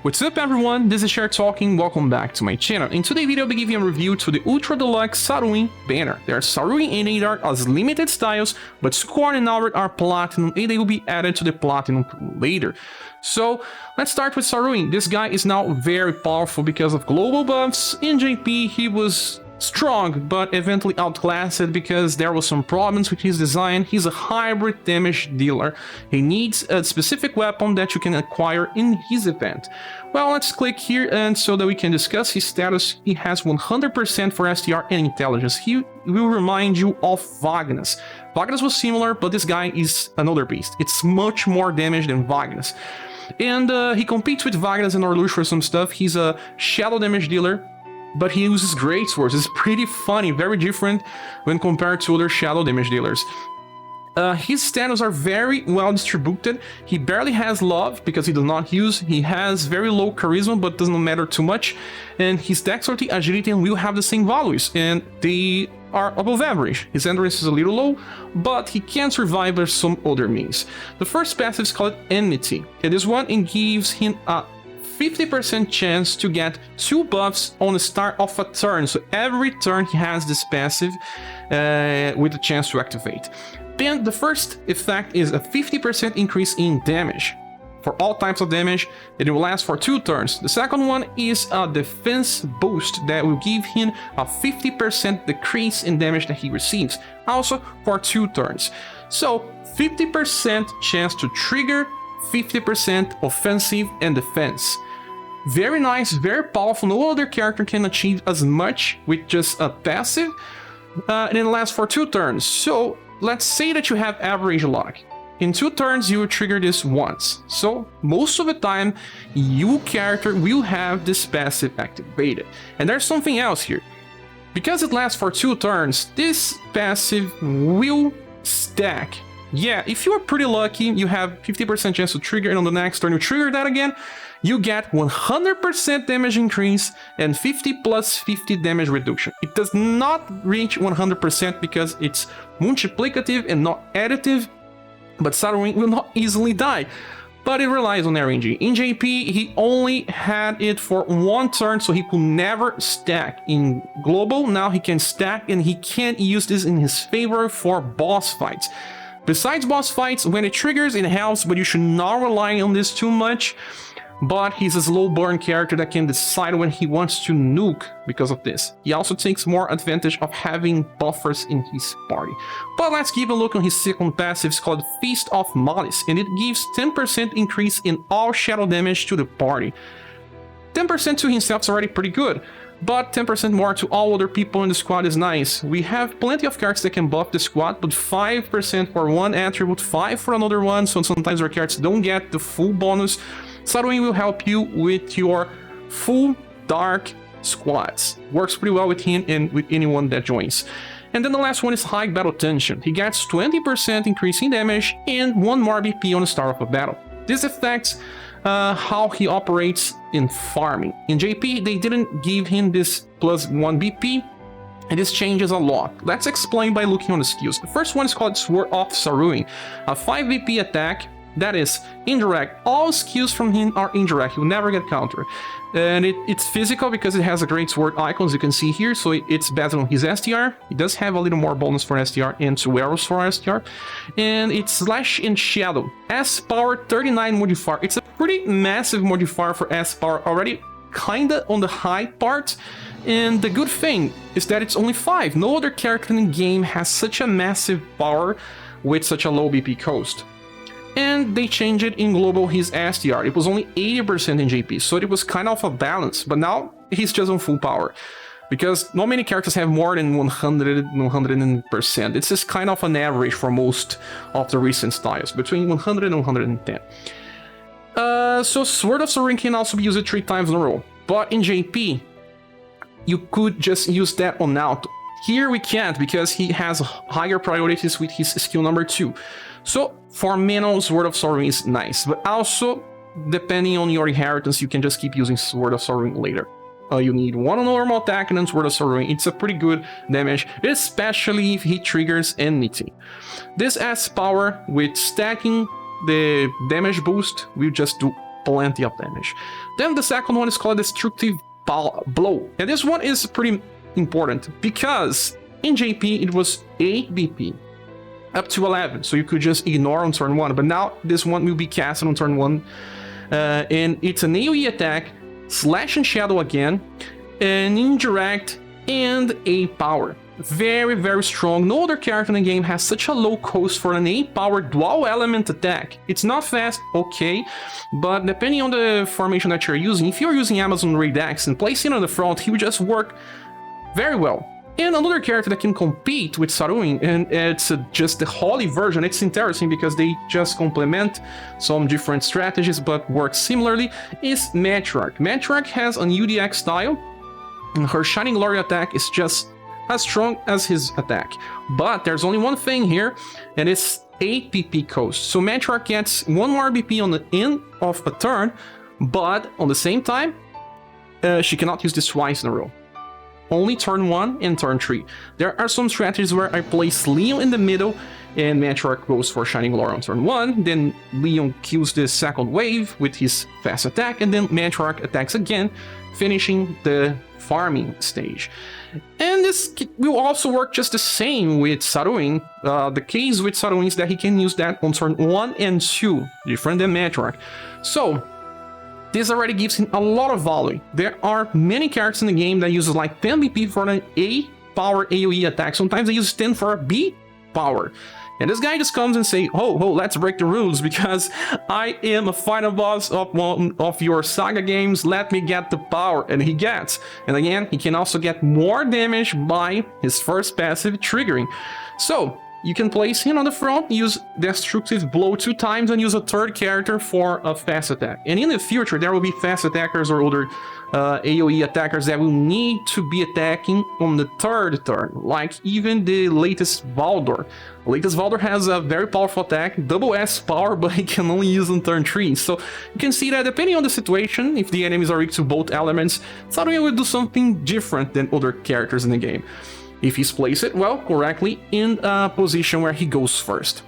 What's up everyone, this is Scher talking, welcome back to my channel. In today's video I'll be giving a review to the Ultra Deluxe Saruin banner. There are Saruin and Neidhart as limited styles, but Scorn and Neidhart are platinum and they will be added to the platinum pool later. So let's start with Saruin. This guy is now very powerful because of global buffs. In JP he was strong, but eventually outclassed because there was some problems with his design. He's a hybrid damage dealer. He needs a specific weapon that you can acquire in his event. Well, let's click here and so that we can discuss his status. He has 100% for STR and intelligence. He will remind you of Vagnus. Vagnus was similar, but this guy is another beast. It's much more damage than Vagnus. And he competes with Vagnus and Orlush for some stuff. He's a shadow damage dealer, but he uses great swords. It's pretty funny, very different when compared to other shadow damage dealers. His status are very well distributed. He barely has love because he does not use. He has very low charisma, but doesn't matter too much. And his dexterity, agility, and will have the same values, and they are above average. His endurance is a little low, but he can survive by some other means. The first passive is called Enmity. It is one and gives him a 50% chance to get 2 buffs on the start of a turn. So every turn he has this passive with a chance to activate. Then the first effect is a 50% increase in damage for all types of damage. It will last for 2 turns. The second one is a defense boost that will give him a 50% decrease in damage that he receives, also for 2 turns. So 50% chance to trigger, 50% offensive and defense. Very nice, very powerful. No other character can achieve as much with just a passive, and it lasts for 2 turns. So let's say that you have average luck. In 2 turns you will trigger this once. So most of the time your character will have this passive activated. And there's something else here. Because it lasts for 2 turns, this passive will stack. Yeah, if you are pretty lucky, you have 50% chance to trigger, and on the next turn you trigger that again, you get 100% damage increase and 50 plus 50 damage reduction. It does not reach 100% because it's multiplicative and not additive, but Saruin will not easily die. But it relies on RNG. In JP, he only had it for 1 turn, so he could never stack. In Global, now he can stack, and he can't use this in his favor for boss fights. Besides boss fights, when it triggers, it helps, but you should not rely on this too much. But he's a slow burn character that can decide when he wants to nuke because of this. He also takes more advantage of having buffers in his party. But let's give a look on his second passive. It's called Feast of Malice, and it gives 10% increase in all shadow damage to the party. 10% to himself is already pretty good, but 10% more to all other people in the squad is nice. We have plenty of cards that can buff the squad, but 5% for one attribute, 5 for another one, so sometimes our cards don't get the full bonus. Saruin will help you with your full dark squads. Works pretty well with him and with anyone that joins. And then the last one is High Battle Tension. He gets 20% increase in damage and 1 more BP on the start of a battle. This affects how he operates in farming. In JP, they didn't give him this plus 1 BP, and this changes a lot. Let's explain by looking on the skills. The first one is called Sword of Saruin, a 5 BP attack. That is indirect. All skills from him are indirect. You'll never get counter. And it's physical because it has a great sword icon, as you can see here. So it's better on his STR. He does have a little more bonus for STR and 2 arrows for STR. And it's Slash and Shadow. S power 39 modifier. It's a pretty massive modifier for S power, already kinda on the high part. And the good thing is that it's only 5. No other character in the game has such a massive power with such a low BP cost. And they changed it in Global, his STR. It was only 80% in JP, so it was kind of a balance, but now he's just on full power. Because not many characters have more than 100%. It's just kind of an average for most of the recent styles, between 100 and 110. So Sword of Saruin can also be used 3 times in a row, but in JP, you could just use that on auto. Here we can't because he has higher priorities with his skill number 2. So for Mano, Sword of Saruin is nice, but also depending on your inheritance, you can just keep using Sword of Saruin later. You need 1 normal attack and then Sword of Saruin. It's a pretty good damage, especially if he triggers Enmity. This S power with stacking the damage boost will just do plenty of damage. Then the second one is called Destructive Blow, and this one is pretty important because in JP it was 8 BP up to 11, so you could just ignore on turn 1, but now this one will be casted on turn 1, and it's an AoE attack, slash and shadow again, an indirect, and a power. Very, very strong. No other character in the game has such a low cost for an 8-power dual element attack. It's not fast, okay, but depending on the formation that you're using, if you're using Amazon Redux and placing it on the front, he will just work very well. And another character that can compete with Saruin, and it's just the holy version, it's interesting because they just complement some different strategies but work similarly, is Neidhart. Neidhart has an UDX style, and her Shining Glory attack is just as strong as his attack. But there's only one thing here, and it's 8 BP cost. So Neidhart gets 1 more BP on the end of a turn, but on the same time, she cannot use this twice in a row. Only turn 1 and turn 3. There are some strategies where I place Leon in the middle, and Neidhart goes for Shining Glory on turn 1, then Leon kills the second wave with his fast attack, and then Neidhart attacks again, finishing the farming stage. And this will also work just the same with Saruin. The case with Saruin is that he can use that on turn 1 and 2, different than Neidhart. So this already gives him a lot of value. There are many characters in the game that uses like 10 BP for an A-power AoE attack. Sometimes they use 10 for a B-power. And this guy just comes and say, oh, let's break the rules because I am a final boss of one of your SaGa games, let me get the power, and he gets. And again, he can also get more damage by his first passive triggering. So, you can place him on the front, use Destructive Blow 2 times, and use a third character for a fast attack. And in the future, there will be fast attackers or other AoE attackers that will need to be attacking on the third turn, like even the latest Valdor. The latest Valdor has a very powerful attack, double S power, but he can only use on turn 3. So you can see that depending on the situation, if the enemies are weak to both elements, Saruin will do something different than other characters in the game, if he's placed well correctly in a position where he goes first.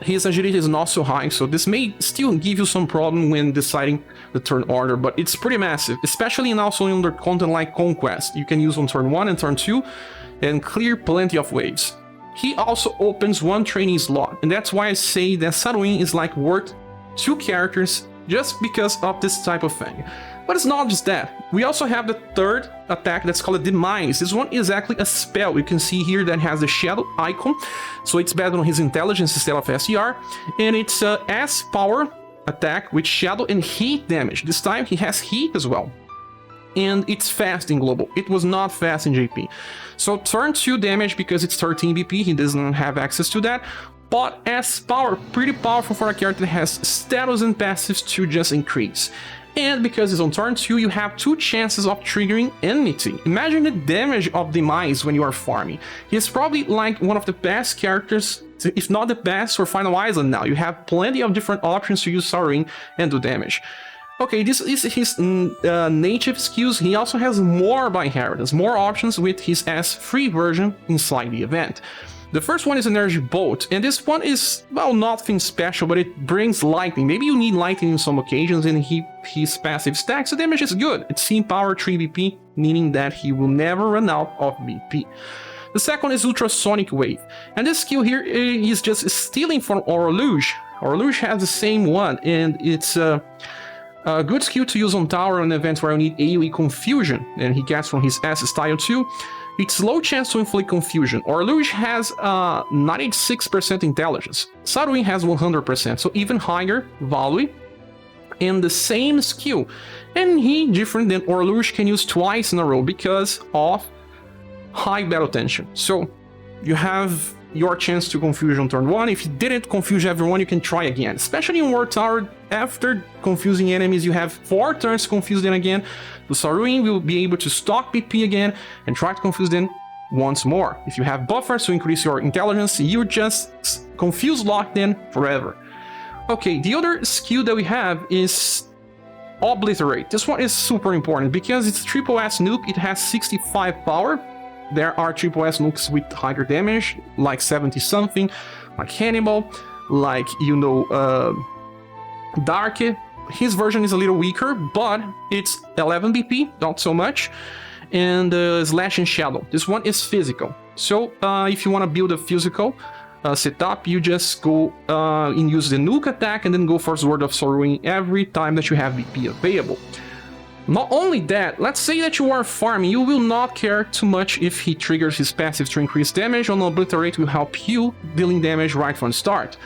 His agility is not so high, so this may still give you some problem when deciding the turn order, but it's pretty massive, especially in also under content like Conquest. You can use on turn 1 and turn 2 and clear plenty of waves. He also opens 1 training slot, and that's why I say that Saruin is like worth 2 characters just because of this type of thing. But it's not just that. We also have the third attack that's called Demise. This one is actually a spell. You can see here that has the shadow icon, so it's better on his intelligence instead of SCR, and it's a S power attack with shadow and heat damage. This time he has heat as well, and it's fast in global. It was not fast in JP. So turn 2 damage because it's 13 BP. He doesn't have access to that. But S power, pretty powerful for a character that has status and passives to just increase. And because it's on turn 2, you have 2 chances of triggering enmity. Imagine the damage of Demise when you are farming. He's probably like one of the best characters, if not the best, for Final Island now. You have plenty of different options to use Saruin and do damage. Okay, this is his native skills. He also has more by inheritance, more options with his S-free version inside the event. The first one is Energy Bolt, and this one is, well, nothing special, but it brings lightning. Maybe you need lightning in some occasions, and his passive stacks, the damage is good. It's Team Power 3 BP, meaning that he will never run out of BP. The second is Ultrasonic Wave, and this skill here is just stealing from Orluge. Orluge has the same one, and it's a good skill to use on tower in events where you need AoE Confusion, and he gets from his S style too. It's low chance to inflict confusion. Orluge has 96% intelligence. Saruin has 100%, so even higher value and the same skill. And he, different than Orluge, can use twice in a row because of high battle tension. So you have your chance to confuse on turn 1. If you didn't confuse everyone, you can try again. Especially in War Tower, after confusing enemies, you have 4 turns to confuse them again. The Saruin will be able to stock BP again and try to confuse them once more. If you have buffers to increase your intelligence, you just confuse lock them forever. Okay, the other skill that we have is Obliterate. This one is super important because it's triple S nuke. It has 65 power. There are triple S nukes with higher damage, like 70 something, like Hannibal, like, you know, Dark. his version is a little weaker, but it's 11 BP, not so much. And Slash and Shadow. This one is physical. So if you want to build a physical setup, you just go and use the nuke attack and then go for Sword of Saruin every time that you have BP available. Not only that, let's say that you are farming, you will not care too much if he triggers his passive to increase damage, or Obliterate will help you dealing damage right from the start.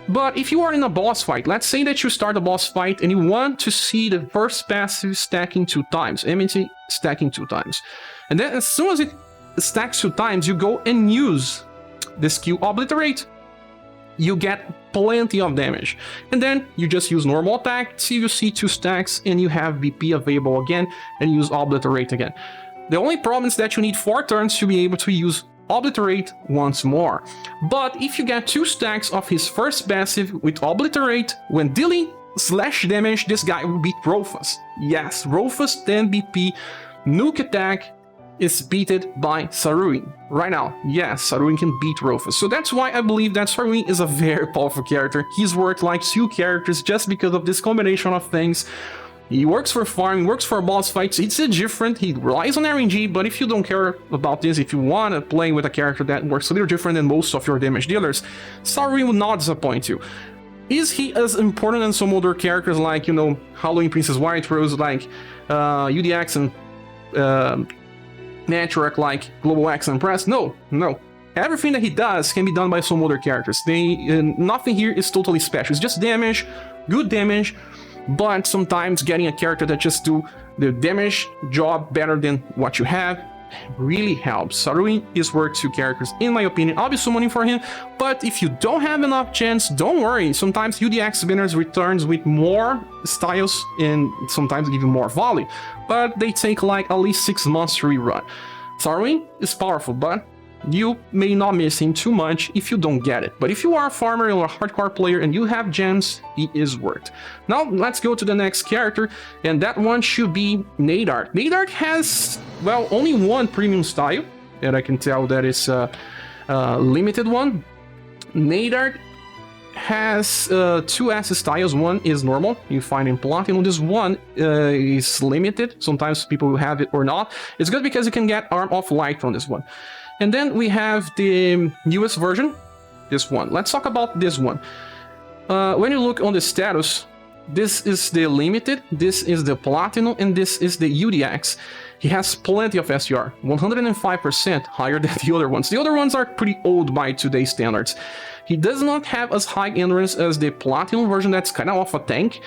But if you are in a boss fight, let's say that you start a boss fight and you want to see the first passive stacking 2 times, MT stacking 2 times. And then as soon as it stacks 2 times, you go and use the skill Obliterate. You get plenty of damage. And then you just use normal attack till you see 2 stacks and you have BP available again and use Obliterate again. The only problem is that you need 4 turns to be able to use Obliterate once more. But if you get 2 stacks of his first passive with Obliterate, when dealing slash damage, this guy will beat Rufus. Yes, Rufus 10 BP, nuke attack is beaten by Saruin. Right now, yes, Saruin can beat Rufus. So that's why I believe that Saruin is a very powerful character. He's worth like 2 characters just because of this combination of things. He works for farming, works for boss fights, it's different, he relies on RNG, but if you don't care about this, if you want to play with a character that works a little different than most of your damage dealers, Saruin will not disappoint you. Is he as important as some other characters like, you know, Halloween Princess White Rose, like UDX and Neidhart, like Global X and Press? No. Everything that he does can be done by some other characters. Nothing here is totally special, it's just damage, good damage, but sometimes getting a character that just do the damage job better than what you have really helps. Saruin is worth 2 characters in my opinion. I'll be summoning for him, but if you don't have enough chance, don't worry. Sometimes UDX banners returns with more styles and sometimes even more volume, but they take like at least 6 months to rerun. Saruin is powerful, but you may not miss him too much if you don't get it. But if you are a farmer or a hardcore player and you have gems, he is worth. Now let's go to the next character, and that one should be Neidhart. Neidhart has, well, only 1 premium style, and I can tell that it's a limited one. Neidhart has 2 S styles. One is normal, you find in Platinum. This one is limited, sometimes people will have it or not. It's good because you can get Arm of Light from this one. And then we have the newest version, this one. Let's talk about this one. When you look on the status, this is the limited, this is the platinum, and this is the UDX. He has plenty of SGR, 105% higher than the other ones. The other ones are pretty old by today's standards. He does not have as high endurance as the platinum version, that's kind of off a tank.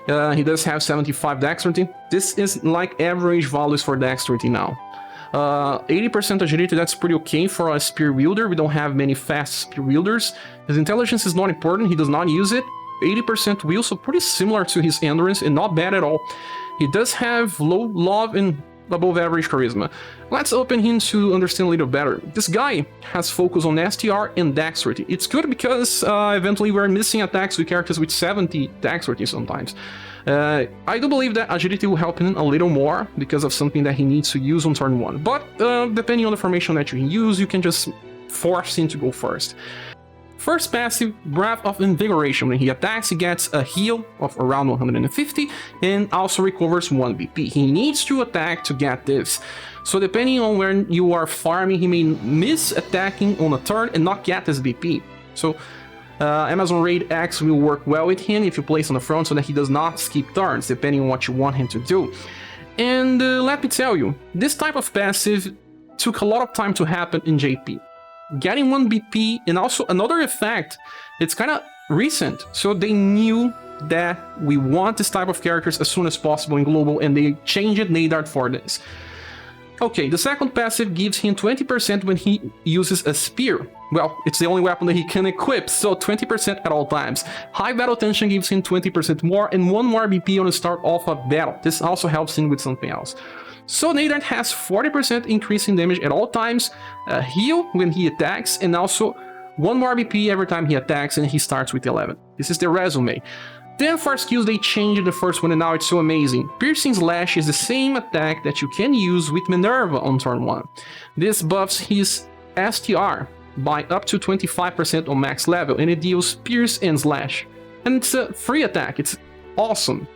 He does have 75 dexterity. This is like average values for dexterity now. 80% agility, that's pretty okay for a spear wielder. We don't have many fast spear wielders. His intelligence is not important, he does not use it. 80% will, so pretty similar to his endurance and not bad at all. He does have low love and above average charisma. Let's open him to understand a little better. This guy has focus on STR and dexterity. It's good because eventually we're missing attacks with characters with 70 dexterity sometimes. I do believe that agility will help him a little more because of something that he needs to use on turn 1. But depending on the formation that you can use, you can just force him to go first. First passive, Breath of Invigoration. When he attacks, he gets a heal of around 150 and also recovers 1 BP. He needs to attack to get this. So depending on where you are farming, he may miss attacking on a turn and not get this BP. So Amazon Raid X will work well with him if you place on the front so that he does not skip turns, depending on what you want him to do. And let me tell you, this type of passive took a lot of time to happen in JP. Getting 1 BP, and also another effect, it's kind of recent, so they knew that we want this type of characters as soon as possible in Global, and they changed Neidhart for this. Okay, the second passive gives him 20% when he uses a spear. Well, it's the only weapon that he can equip, so 20% at all times. High battle tension gives him 20% more and 1 more BP on the start of a battle. This also helps him with something else. So Neidhart has 40% increase in damage at all times, a heal when he attacks, and also 1 more BP every time he attacks, and he starts with 11. This is the resume. Then for skills, they changed the first one and now it's so amazing. Piercing Slash is the same attack that you can use with Minerva on turn 1. This buffs his STR by up to 25% on max level, and it deals Pierce and Slash. And it's a free attack, it's awesome.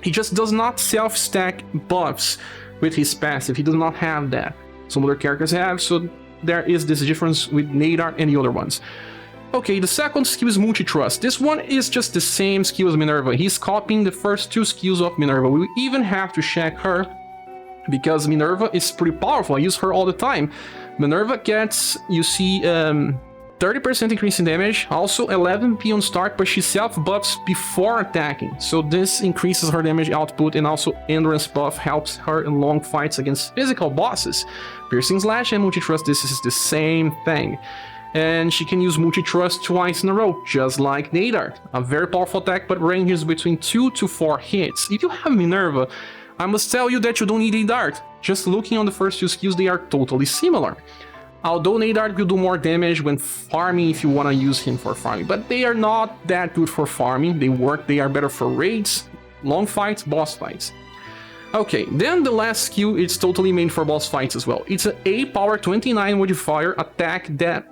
He just does not self-stack buffs with his passive. He does not have that. Some other characters have, so there is this difference with Neidhart and the other ones. Okay, the second skill is Multi-Trust. This one is just the same skill as Minerva. He's copying the first two skills of Minerva. We even have to check her, because Minerva is pretty powerful. I use her all the time. Minerva gets, you see, 30% increase in damage, also 11p on start, but she self-buffs before attacking. So this increases her damage output, and also endurance buff helps her in long fights against physical bosses. Piercing Slash and Multi-Trust, this is the same thing. And she can use Multi-Trust twice in a row, just like Neidhart. A very powerful attack, but ranges between 2 to 4 hits. If you have Minerva, I must tell you that you don't need Neidhart. Just looking on the first two skills, they are totally similar. Although Neidhart will do more damage when farming if you want to use him for farming, but they are not that good for farming. They are better for raids, long fights, boss fights. Okay, then the last skill is totally made for boss fights as well. It's an A power 29 modifier attack that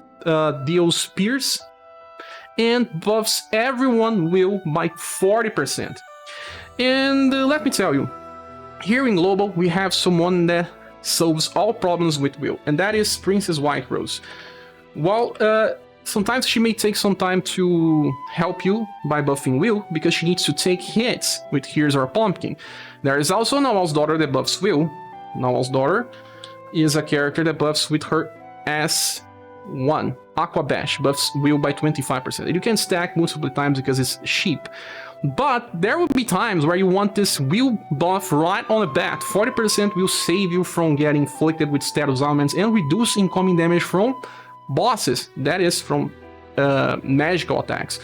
deals pierce and buffs everyone will by 40%. And let me tell you, here in Global we have someone that solves all problems with Will, and that is Princess White Rose. Well, sometimes she may take some time to help you by buffing Will, because she needs to take hits with Here's Our Pumpkin. There is also Nawal's Daughter that buffs Will. Nawal's Daughter is a character that buffs with her S1. Aqua Bash buffs Will by 25%. And you can stack multiple times because it's cheap. But there will be times where you want this Will buff right on the bat. 40% will save you from getting inflicted with status ailments and reduce incoming damage from bosses, that is from magical attacks.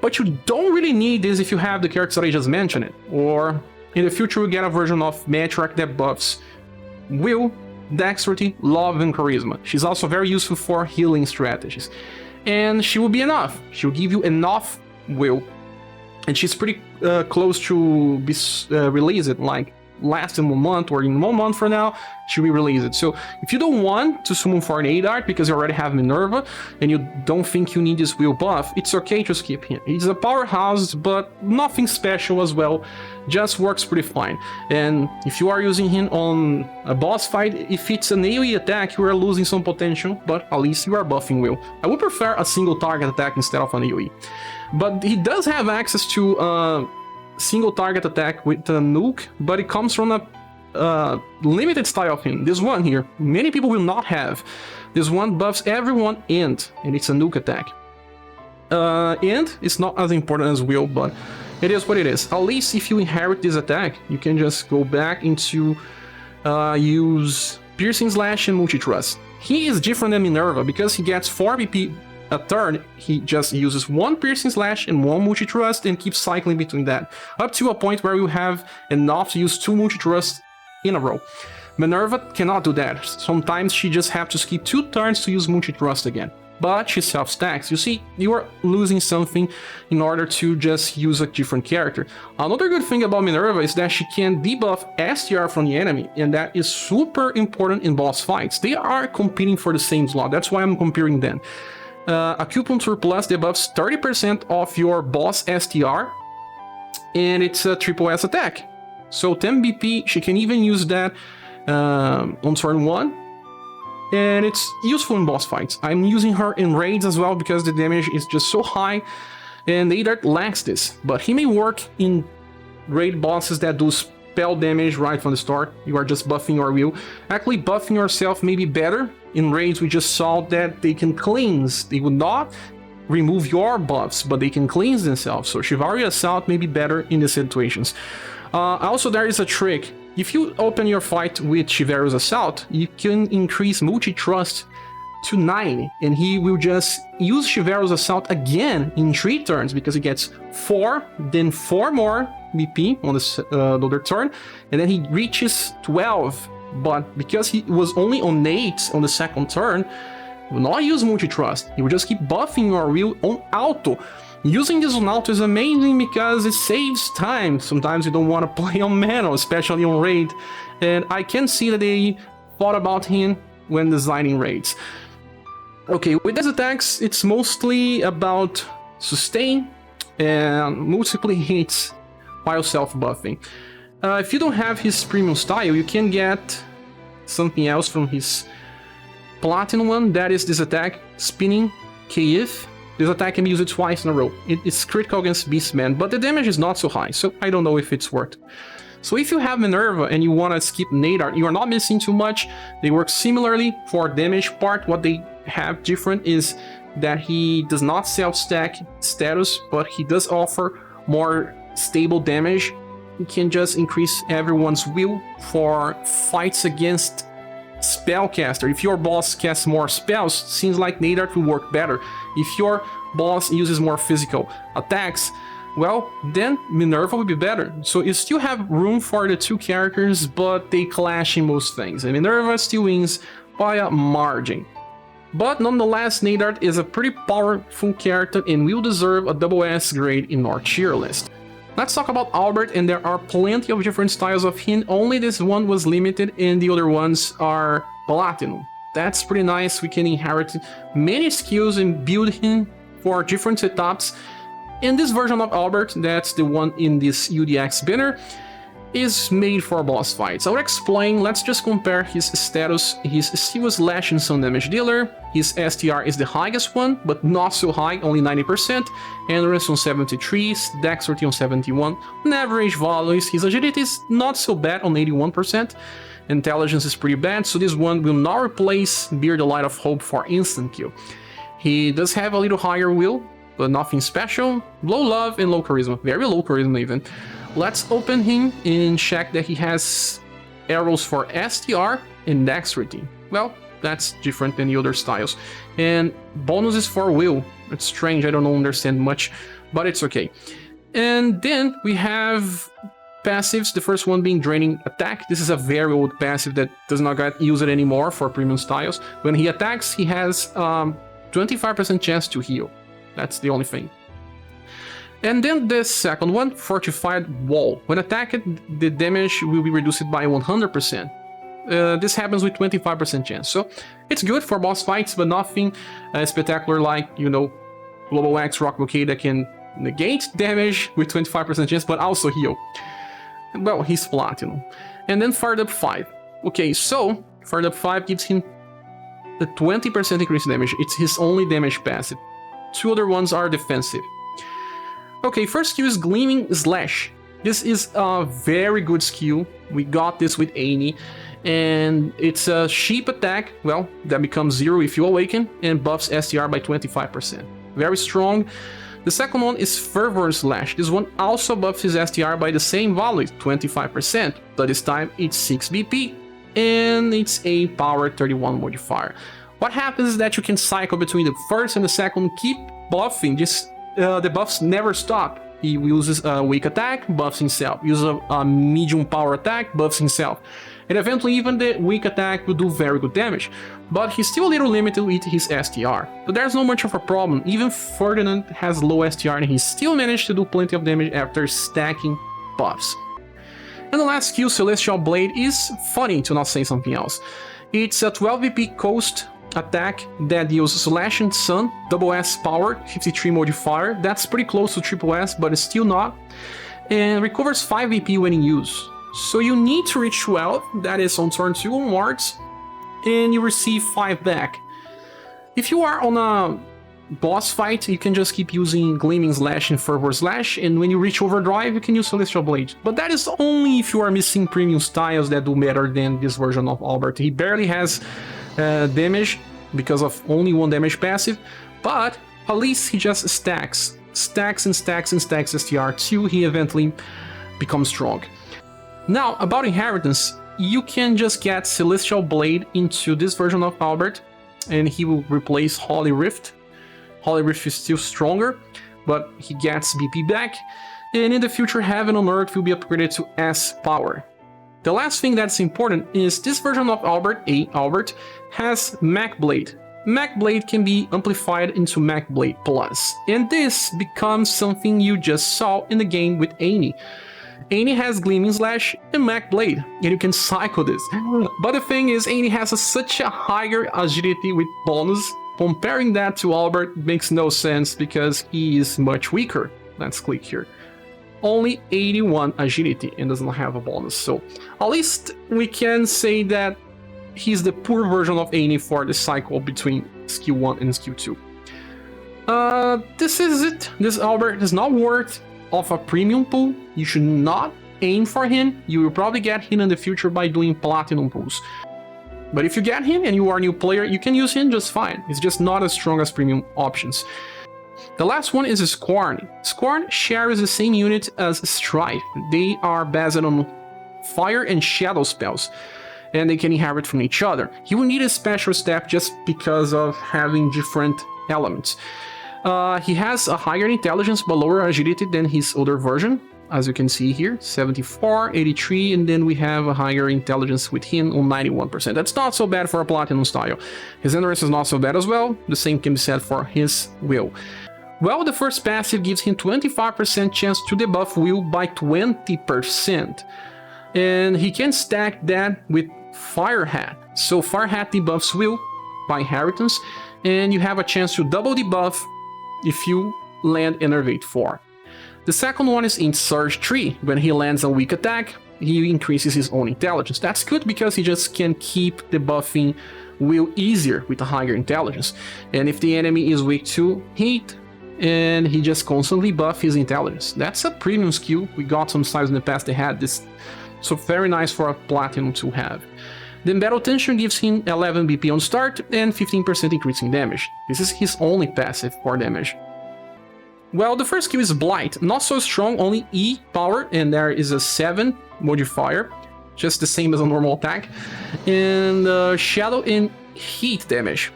But you don't really need this if you have the characters that I just mentioned, or in the future we get a version of Matriarch that buffs Will, Dexterity, Love, and Charisma. She's also very useful for healing strategies. And she will be enough. She'll give you enough Will. And she's pretty close to be released, like last in 1 month, or in 1 month from now, she'll be released. So if you don't want to summon for Neidhart because you already have Minerva and you don't think you need this Will buff, it's okay to skip him. He's a powerhouse, but nothing special as well, just works pretty fine. And if you are using him on a boss fight, if it's an AoE attack, you are losing some potential, but at least you are buffing Will. I would prefer a single target attack instead of an AoE. But he does have access to a single target attack with a nuke, but it comes from a limited style of him. This one here, many people will not have. This one buffs everyone and it's a nuke attack. And it's not as important as Will, but it is what it is. At least if you inherit this attack, you can just go back into use Piercing Slash and Multi-Trust. He is different than Minerva because he gets 4 BP a turn. He just uses 1 Piercing Slash and 1 Multi-Trust and keeps cycling between that, up to a point where you have enough to use 2 Multi-Trust in a row. Minerva cannot do that. Sometimes she just has to skip 2 turns to use Multi-Trust again. But she self-stacks. You see, you are losing something in order to just use a different character. Another good thing about Minerva is that she can debuff STR from the enemy, and that is super important in boss fights. They are competing for the same slot, that's why I'm comparing them. Acupuncture Plus debuffs 30% of your boss STR, and it's a triple S attack. So 10 BP, she can even use that on turn 1, and it's useful in boss fights. I'm using her in raids as well because the damage is just so high, and Neidhart lacks this, but he may work in raid bosses that do spell damage right from the start. You are just buffing your Will. Actually, buffing yourself may be better. In raids, we just saw that they can cleanse. They would not remove your buffs, but they can cleanse themselves. So Chivalry Assault may be better in these situations. Also, there is a trick. If you open your fight with Chivalry's Assault, you can increase Multi-Trust to 9, and he will just use Chivalry's Assault again in 3 turns, because he gets 4, then 4 more BP on the other turn, and then he reaches 12. But because he was only on 8 on the second turn, he will not use Multi-Trust. He will just keep buffing your Will on auto. Using this on auto is amazing because it saves time. Sometimes you don't want to play on manual, especially on raid. And I can see that they thought about him when designing raids. Okay, with these attacks, it's mostly about sustain and multiple hits while self-buffing. If you don't have his premium style, you can get something else from his platinum one. That is this attack, Spinning KF. This attack can be used twice in a row. It's critical against Beastman, but the damage is not so high, so I don't know if it's worth. So if you have Minerva and you want to skip Neidhart, you are not missing too much. They work similarly for damage part. What they have different is that he does not self-stack status, but he does offer more stable damage. You can just increase everyone's will for fights against spellcaster. If your boss casts more spells, seems like Neidhart will work better. If your boss uses more physical attacks, well, then Minerva will be better. So you still have room for the two characters, but they clash in most things, and Minerva still wins by a margin. But nonetheless, Neidhart is a pretty powerful character and will deserve a double S grade in our tier list. Let's talk about Albert, and there are plenty of different styles of him, only this one was limited and the other ones are Platinum. That's pretty nice, we can inherit many skills and build him for different setups. And this version of Albert, that's the one in this UDX banner, is made for boss fights. I'll explain, let's just compare his status. His Steel Slash and Sun Damage Dealer, his STR is the highest one, but not so high, only 90%, Endurance on 73, Dexterity on 71, on average values, his agility is not so bad on 81%, intelligence is pretty bad, so this one will not replace Beard the Light of Hope for instant kill. He does have a little higher will, but nothing special, low love and low charisma, very low charisma even. Let's open him and check that he has arrows for STR and Dexterity. Well, that's different than the other styles. And bonuses for will. It's strange, I don't understand much, but it's okay. And then we have passives, the first one being Draining Attack. This is a very old passive that does not get used anymore for premium styles. When he attacks, he has 25% chance to heal. That's the only thing. And then the second one, Fortified Wall. When attacked, the damage will be reduced by 100%. This happens with 25% chance, so it's good for boss fights, but nothing spectacular like, you know, Global X Rock Blockade that can negate damage with 25% chance, but also heal. Well, he's Platinum. And then Fired Up 5. Okay, so Fired Up 5 gives him the 20% increase in damage. It's his only damage passive. Two other ones are defensive. Okay, first skill is Gleaming Slash. This is a very good skill. We got this with Annie, and it's a sheep attack, well, that becomes 0 if you awaken, and buffs STR by 25%. Very strong. The second one is Fervor Slash. This one also buffs his STR by the same value, 25%, but this time it's 6 BP, and it's a power 31 modifier. What happens is that you can cycle between the first and the second, keep buffing, just the buffs never stop. He uses a weak attack, buffs himself. Uses a medium power attack, buffs himself. And eventually even the weak attack will do very good damage. But he's still a little limited with his STR. But there's not much of a problem. Even Ferdinand has low STR and he still managed to do plenty of damage after stacking buffs. And the last skill, Celestial Blade, is funny to not say something else. It's a 12 VP coast attack that deals Slash and Sun, double S power, 53 modifier. That's pretty close to triple S, but it's still not. And recovers 5 VP when in use. So you need to reach 12, that is on turn 2 onwards, and you receive 5 back. If you are on a boss fight, you can just keep using Gleaming Slash and Fervor Slash, and when you reach Overdrive, you can use Celestial Blade. But that is only if you are missing premium styles that do better than this version of Albert. He barely has damage because of only one damage passive, but at least he just stacks and stacks and stacks STR till he eventually becomes strong. Now, about inheritance, you can just get Celestial Blade into this version of Albert, and he will replace Holy Rift. Holy Rift is still stronger, but he gets BP back, and in the future Heaven on Earth will be upgraded to S power. The last thing that's important is this version of Albert, Albert, has Mech Blade. Mech Blade can be amplified into Mech Blade Plus, and this becomes something you just saw in the game with Annie. Annie has Gleaming Slash and Mech Blade, and you can cycle this. But the thing is, Annie has such a higher agility with bonus. Comparing that to Albert makes no sense because he is much weaker. Let's click here. only 81 agility and does not have a bonus. So at least we can say that he's the poor version of Annie for the cycle between skill 1 and skill 2. This is it. This Albert is not worth of a premium pool. You should not aim for him. You will probably get him in the future by doing platinum pools. But if you get him and you are a new player, you can use him just fine. It's just not as strong as premium options. The last one is Scorn. Scorn shares the same unit as Strife. They are based on fire and shadow spells, and they can inherit from each other. He will need a special step just because of having different elements. He has a higher intelligence but lower agility than his older version, as you can see here, 74, 83, and then we have a higher intelligence with him on 91%. That's not so bad for a platinum style. His endurance is not so bad as well. The same can be said for his will. Well, the first passive gives him 25% chance to debuff will by 20%. And he can stack that with Fire Hat. So Fire Hat debuffs will by inheritance, and you have a chance to double debuff if you land Enervate 4. The second one is in Surge 3. When he lands a weak attack, he increases his own intelligence. That's good because he just can keep debuffing will easier with a higher intelligence. And if the enemy is weak to heat, and he just constantly buff his intelligence. That's a premium skill. We got some styles in the past that had this, so very nice for a platinum to have. Then Battle Tension gives him 11 BP on start and 15% increase in damage. This is his only passive for damage. Well, the first skill is Blight. Not so strong, only E power, and there is a 7 modifier, just the same as a normal attack. And Shadow and Heat damage.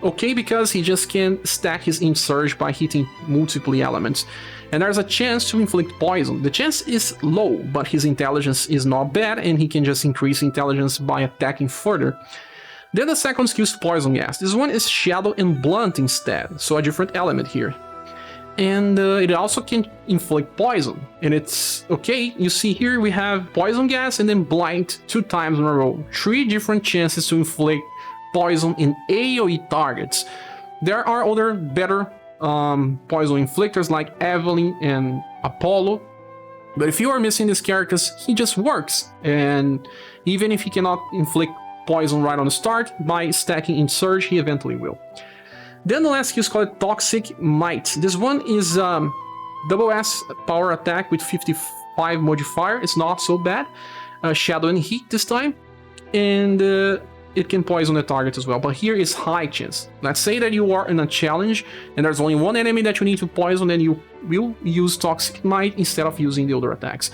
Okay, because he just can stack his Surge by hitting multiple elements. And there's a chance to inflict poison. The chance is low, but his intelligence is not bad, and he can just increase intelligence by attacking further. Then the second skill is Poison Gas. This one is Shadow and Blunt instead, so a different element here. And it also can inflict poison, and it's okay. You see here we have Poison Gas and then Blight 2 times in a row. 3 different chances to inflict poison in AoE targets. There are other better poison inflictors like Evelyn and Apollo, but if you are missing these characters, he just works. And even if he cannot inflict poison right on the start, by stacking in Surge, he eventually will. Then the last skill is called Toxic Might. This one is double S power attack with 55 modifier. It's not so bad. Shadow and Heat this time, and it can poison the target as well, but here is high chance. Let's say that you are in a challenge and there's only one enemy that you need to poison, then you will use Toxic Might instead of using the other attacks.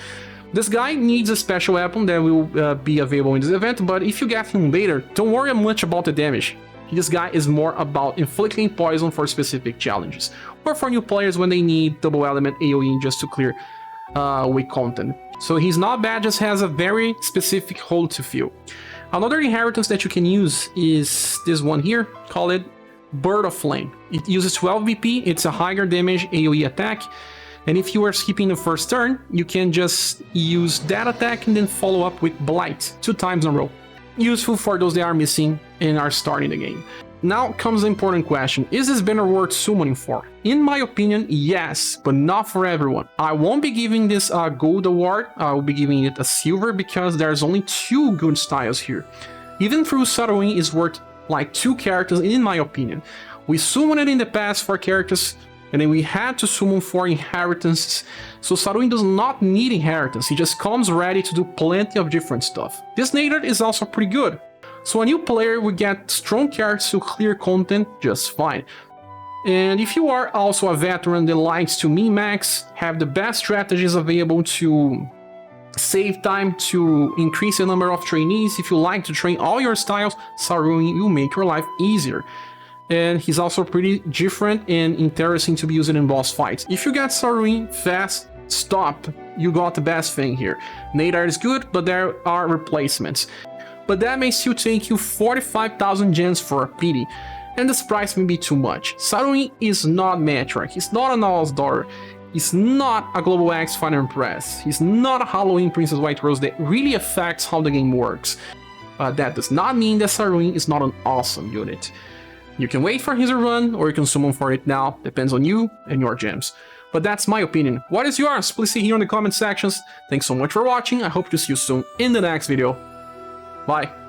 This guy needs a special weapon that will be available in this event, but if you get him later, don't worry much about the damage. This guy is more about inflicting poison for specific challenges, or for new players when they need double element AoE just to clear weak content. So he's not bad, just has a very specific hole to fill. Another inheritance that you can use is this one here, call it Bird of Flame. It uses 12 BP, it's a higher damage AoE attack, and if you are skipping the first turn, you can just use that attack and then follow up with Blight 2 times in a row. Useful for those that are missing and are starting the game. Now comes the important question, is this banner worth summoning for? In my opinion, yes, but not for everyone. I won't be giving this a gold award, I will be giving it a silver because there's only 2 good styles here. Even through Saruin is worth like 2 characters in my opinion. We summoned it in the past for characters, and then we had to summon for inheritances, so Saruin does not need inheritance, he just comes ready to do plenty of different stuff. This Neidhart is also pretty good. So a new player will get strong characters to clear content just fine. And if you are also a veteran that likes to min-max, have the best strategies available to save time, to increase the number of trainees, if you like to train all your styles, Saruin will make your life easier. And he's also pretty different and interesting to be used in boss fights. If you get Saruin fast, stop, you got the best thing here. Neidhart is good, but there are replacements. But that may still take you 45,000 gems for a pity, and this price may be too much. Saruin is not Metroid, he's not an Owl's Daughter, he's not a Global X Final Press, he's not a Halloween Princess White Rose that really affects how the game works. But that does not mean that Saruin is not an awesome unit. You can wait for his run, or you can summon for it now, depends on you and your gems. but that's my opinion. What is yours? Please see here in the comment sections. Thanks so much for watching. I hope to see you soon in the next video. Bye.